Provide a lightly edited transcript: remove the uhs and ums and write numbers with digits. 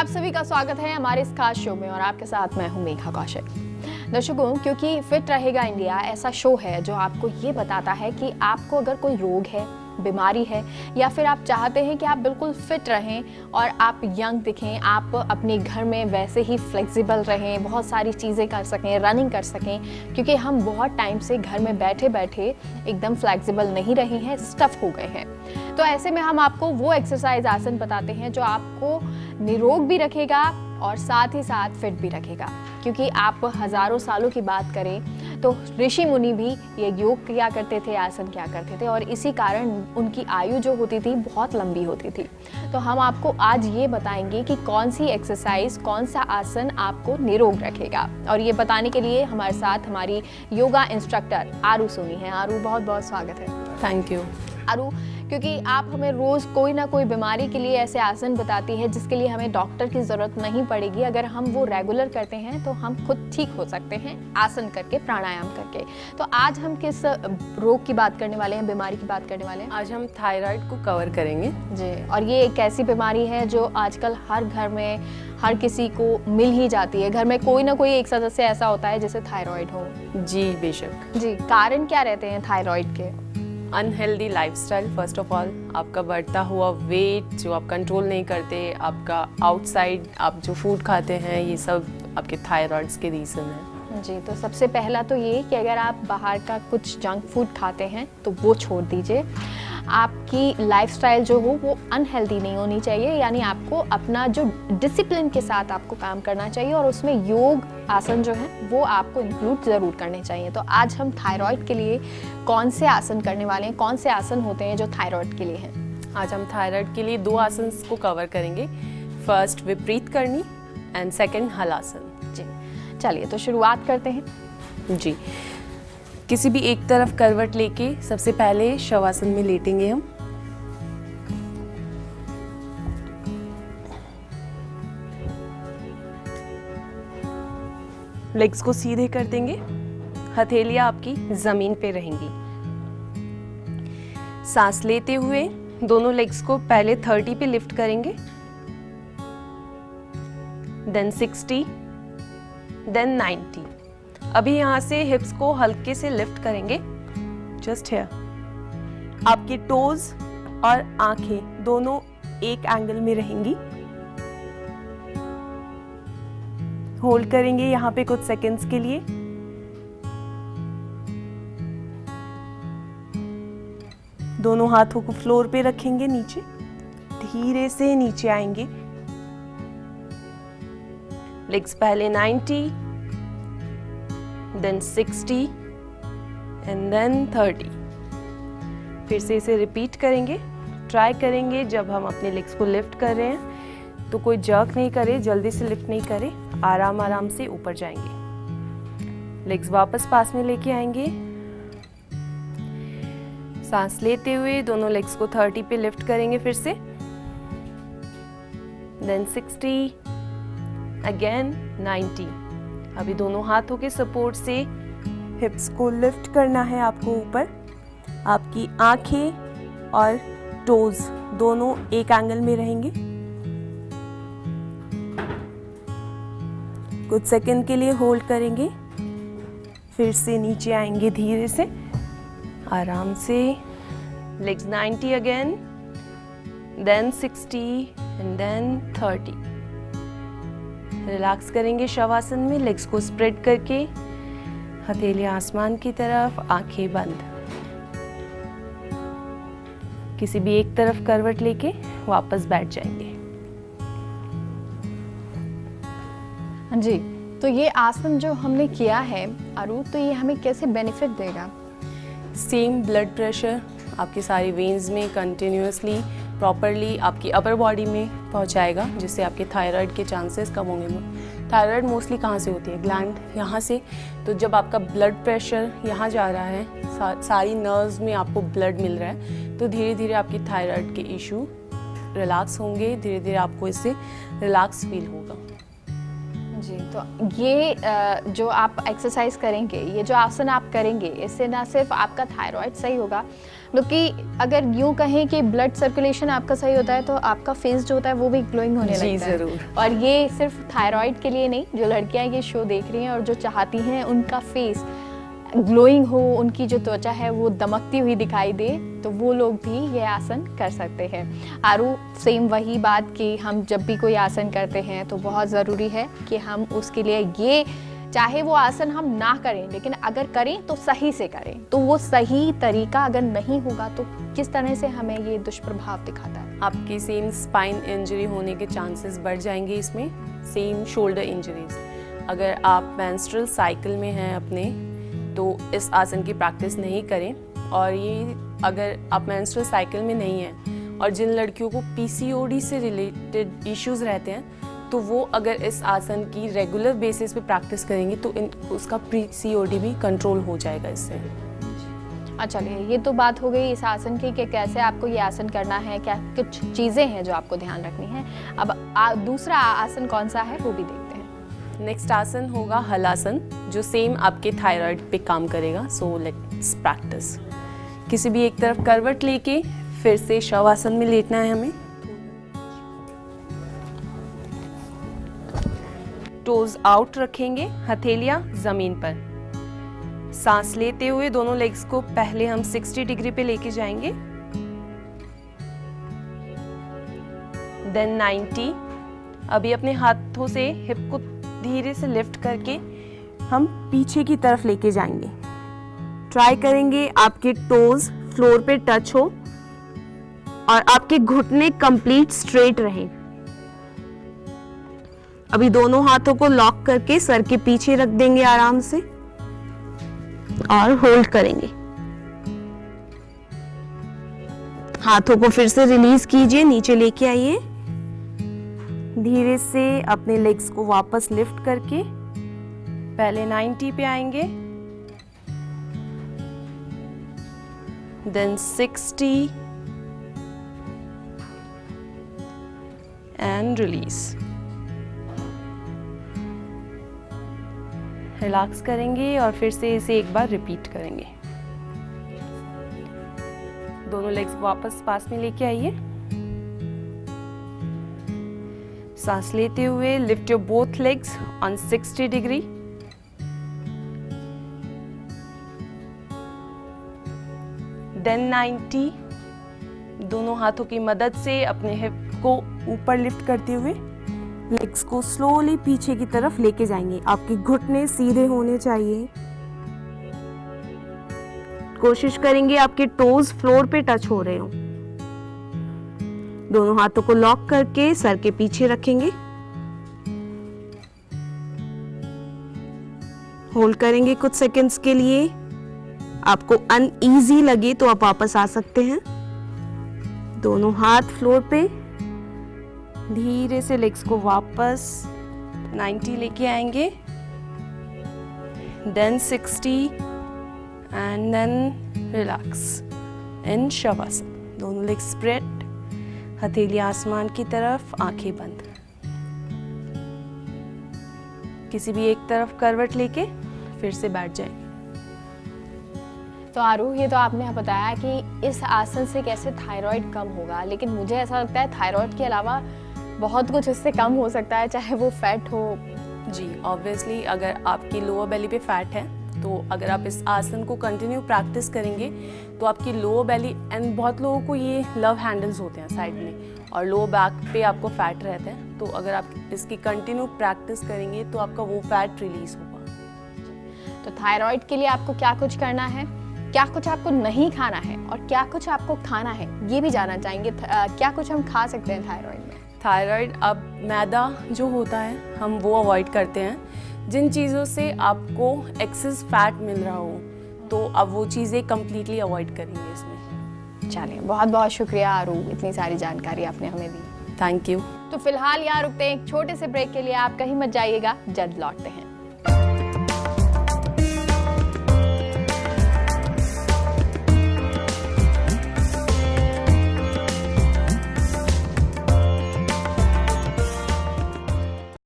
आप सभी का स्वागत है हमारे इस खास शो में और आपके साथ मैं हूं मेघा कौशिक। दर्शकों, क्योंकि फिट रहेगा इंडिया ऐसा शो है जो आपको ये बताता है कि आपको अगर कोई रोग है, बीमारी है या फिर आप चाहते हैं कि आप बिल्कुल फिट रहें और आप यंग दिखें, आप अपने घर में वैसे ही फ्लेक्सिबल रहें, बहुत सारी चीज़ें कर सकें, रनिंग कर सकें, क्योंकि हम बहुत टाइम से घर में बैठे बैठे एकदम फ्लेक्सिबल नहीं रहे हैं, स्टफ हो गए हैं। तो ऐसे में हम आपको वो एक्सरसाइज आसन बताते हैं जो आपको निरोग भी रखेगा और साथ ही साथ फिट भी रखेगा। क्योंकि आप हज़ारों सालों की बात करें तो ऋषि मुनि भी ये योग किया करते थे, आसन किया करते थे और इसी कारण उनकी आयु जो होती थी बहुत लंबी होती थी। तो हम आपको आज ये बताएंगे कि कौन सी एक्सरसाइज, कौन सा आसन आपको निरोग रखेगा। और ये बताने के लिए हमारे साथ हमारी योगा इंस्ट्रक्टर आरू सोनी है। आरू, बहुत बहुत स्वागत है। Thank you. आरू, क्योंकि आप हमें रोज़ कोई ना कोई बीमारी के लिए ऐसे आसन बताती है जिसके लिए हमें डॉक्टर की ज़रूरत नहीं पड़ेगी। अगर हम वो रेगुलर करते हैं तो हम खुद ठीक हो सकते हैं आसन करके, प्राणायाम करके। तो आज हम किस रोग की बात करने वाले हैं, बीमारी की बात करने वाले हैं? आज हम थायराइड को कवर करेंगे जी। और ये एक ऐसी बीमारी है जो आजकल हर घर में हर किसी को मिल ही जाती है। घर में कोई ना कोई एक सदस्य ऐसा होता है जिसे थायराइड हो। जी बेशक। जी, कारण क्या रहते हैं थायराइड के? Unhealthy lifestyle first of all, आपका बढ़ता हुआ वेट जो आप कंट्रोल नहीं करते, आपका आउटसाइड आप जो फूड खाते हैं, ये सब आपके थायराइड्स के रीज़न है। जी, तो सबसे पहला तो ये कि अगर आप बाहर का कुछ जंक फूड खाते हैं तो वो छोड़ दीजिए। आपकी लाइफस्टाइल जो हो वो अनहेल्दी नहीं होनी चाहिए, यानी आपको अपना जो डिसिप्लिन के साथ आपको काम करना चाहिए और उसमें योग आसन जो है वो आपको इंक्लूड ज़रूर करने चाहिए। तो आज हम थायराइड के लिए कौन से आसन करने वाले हैं, कौन से आसन होते हैं जो थायराइड के लिए हैं? आज हम थायराइड के लिए 2 आसन को कवर करेंगे। फर्स्ट विपरीत करनी एंड सेकेंड हलासन। जी, चलिए तो शुरुआत करते हैं। जी, किसी भी एक तरफ करवट लेके सबसे पहले शवासन में लेटेंगे हम। लेग्स को सीधे कर देंगे, हथेलियां आपकी जमीन पे रहेंगी। सांस लेते हुए दोनों लेग्स को पहले 30 पे लिफ्ट करेंगे, देन 60, देन 90। अभी यहाँ से हिप्स को हल्के से लिफ्ट करेंगे, जस्ट हियर। आपके टोज और आंखें दोनों एक एंगल में रहेंगी। होल्ड करेंगे यहाँ पे कुछ सेकंड्स के लिए। दोनों हाथों को फ्लोर पे रखेंगे, नीचे धीरे से नीचे आएंगे। लेग्स पहले 90, then 60 and then 30। फिर से इसे रिपीट करेंगे। ट्राई करेंगे जब हम अपने लेग्स को लिफ्ट कर रहे हैं तो कोई जर्क नहीं करे, जल्दी से लिफ्ट नहीं करे, आराम आराम से ऊपर जाएंगे। लेग्स वापस पास में लेके आएंगे। सांस लेते हुए दोनों लेग्स को 30 पे लिफ्ट करेंगे फिर से, then 60, again 90। अभी दोनों हाथों के सपोर्ट से हिप्स को लिफ्ट करना है आपको ऊपर। आपकी आंखें और टोज दोनों एक एंगल में रहेंगे। कुछ सेकंड के लिए होल्ड करेंगे, फिर से नीचे आएंगे धीरे से, आराम से। Legs 90 again, then 60 and then 30। Relax करेंगे शवासन में, लेग्स को स्प्रेड करके, हथेलियां आसमान की तरफ, आंखें बंद। किसी भी एक तरफ करवट लेके वापस बैठ जाएंगे। जी, तो ये आसन जो हमने किया है आरू, तो ये हमें कैसे बेनिफिट देगा? सेम ब्लड प्रेशर आपकी सारी वेन्स में कंटिन्यूअसली प्रॉपरली आपकी अपर बॉडी में पहुंचाएगा, जिससे आपके थायराइड के चांसेस कम होंगे। थायराइड मोस्टली कहाँ से होती है? ग्लैंड, यहाँ से। तो जब आपका ब्लड प्रेशर यहाँ जा रहा है, सारी नर्व्स में आपको ब्लड मिल रहा है, तो धीरे धीरे आपकी थायराइड के इशू रिलैक्स होंगे, धीरे धीरे आपको इससे रिलैक्स फील होगा। जी, तो ये जो आप एक्सरसाइज करेंगे, ये जो आसन आप करेंगे, इससे ना सिर्फ आपका थायराइड सही होगा, बल्कि अगर यूँ कहें कि ब्लड सर्कुलेशन आपका सही होता है तो आपका फेस जो होता है वो भी ग्लोइंग होने लगता है। ज़रूर। और ये सिर्फ थायराइड के लिए नहीं, जो लड़कियां ये शो देख रही हैं और जो चाहती हैं उनका फेस ग्लोइंग हो, उनकी जो त्वचा है वो दमकती हुई दिखाई दे, तो वो लोग भी ये आसन कर सकते हैं। आरू, सेम वही बात कि हम जब भी कोई आसन करते हैं तो बहुत ज़रूरी है कि हम उसके लिए ये, चाहे वो आसन हम ना करें, लेकिन अगर करें तो सही से करें। तो वो सही तरीका अगर नहीं होगा तो किस तरह से हमें ये दुष्प्रभाव दिखाता है? आपकी सेम स्पाइन इंजरी होने के चांसेस बढ़ जाएंगे इसमें, सेम शोल्डर इंजरीज। अगर आप मेंस्ट्रुअल साइकिल में हैं अपने, तो इस आसन की प्रैक्टिस नहीं करें। और ये अगर आप मेंस्ट्रुअल साइकिल में नहीं हैं और जिन लड़कियों को पीसीओडी से रिलेटेड इश्यूज रहते हैं, तो वो अगर इस आसन की रेगुलर बेसिस पे प्रैक्टिस करेंगी तो उसका पीसीओडी भी कंट्रोल हो जाएगा इससे। चलिए, ये तो बात हो गई इस आसन की कि कैसे आपको ये आसन करना है, क्या कुछ चीज़ें हैं जो आपको ध्यान रखनी है। अब दूसरा आसन कौन सा है वो भी देखते हैं। नेक्स्ट आसन होगा हलासन, जो सेम आपके थायराइड पे काम करेगा। So let's practice. किसी भी एक तरफ करवट लेके फिर से शवासन में लेटना है हमें। टोज आउट रखेंगे, हथेलियां जमीन पर। सांस लेते हुए दोनों लेग्स को पहले हम 60 डिग्री पे लेके जाएंगे, देन 90। अभी अपने हाथों से हिप को धीरे से लिफ्ट करके हम पीछे की तरफ लेके जाएंगे। ट्राई करेंगे आपके टोज फ्लोर पे टच हो और आपके घुटने कंप्लीट स्ट्रेट रहे। अभी दोनों हाथों को लॉक करके सर के पीछे रख देंगे आराम से और होल्ड करेंगे। हाथों को फिर से रिलीज कीजिए, नीचे लेके आइए। धीरे से अपने लेग्स को वापस लिफ्ट करके पहले 90 पे आएंगे, देन 60 एंड रिलीज। रिलैक्स करेंगे और फिर से इसे एक बार रिपीट करेंगे। दोनों लेग्स वापस पास में लेके आइए। सांस लेते हुए lift your both legs on 60 degree. Then 90। दोनों हाथों की मदद से अपने हिप को ऊपर लिफ्ट करते हुए लेग्स को स्लोली पीछे की तरफ लेके जाएंगे। आपके घुटने सीधे होने चाहिए। कोशिश करेंगे आपके टोज फ्लोर पे टच हो रहे हो। दोनों हाथों को लॉक करके सर के पीछे रखेंगे, होल्ड करेंगे कुछ सेकंड्स के लिए। आपको अनईजी लगे तो आप वापस आ सकते हैं। दोनों हाथ फ्लोर पे, धीरे से लेग्स को वापस 90 लेके आएंगे, then 60 and then relax in shavasana. दोनों लेग्स स्प्रेड, हथेली आसमान की तरफ, आंखें बंद। किसी भी एक तरफ करवट लेके फिर से बैठ जाएंगे। तो आरू, ये तो आपने बताया कि इस आसन से कैसे थायराइड कम होगा, लेकिन मुझे ऐसा लगता है थायराइड के अलावा बहुत कुछ इससे कम हो सकता है, चाहे वो फैट हो। जी, ऑब्वियसली अगर आपकी लोअर बेली पे फैट है तो अगर आप इस आसन को कंटिन्यू प्रैक्टिस करेंगे तो आपकी लोअर बेली, एंड बहुत लोगों को ये लव हैंडल्स होते हैं साइड में और लोअर बैक पे आपको फैट रहता है, तो अगर आप इसकी कंटिन्यू प्रैक्टिस करेंगे तो आपका वो फैट रिलीज होगा। तो थायराइड के लिए आपको क्या कुछ करना है, क्या कुछ आपको नहीं खाना है और क्या कुछ आपको खाना है, ये भी जानना चाहेंगे। क्या कुछ हम खा सकते हैं थायराइड में? थायराइड, अब मैदा जो होता है हम वो अवॉइड करते हैं। जिन चीज़ों से आपको एक्सेस फैट मिल रहा हो तो अब वो चीज़ें कम्प्लीटली अवॉइड करेंगे इसमें। चलिए, बहुत बहुत शुक्रिया आरू, इतनी सारी जानकारी आपने हमें दी। Thank you. तो फिलहाल यहाँ रुकते हैं एक छोटे से ब्रेक के लिए। आप कहीं मत जाइएगा, जल्द लौटते हैं।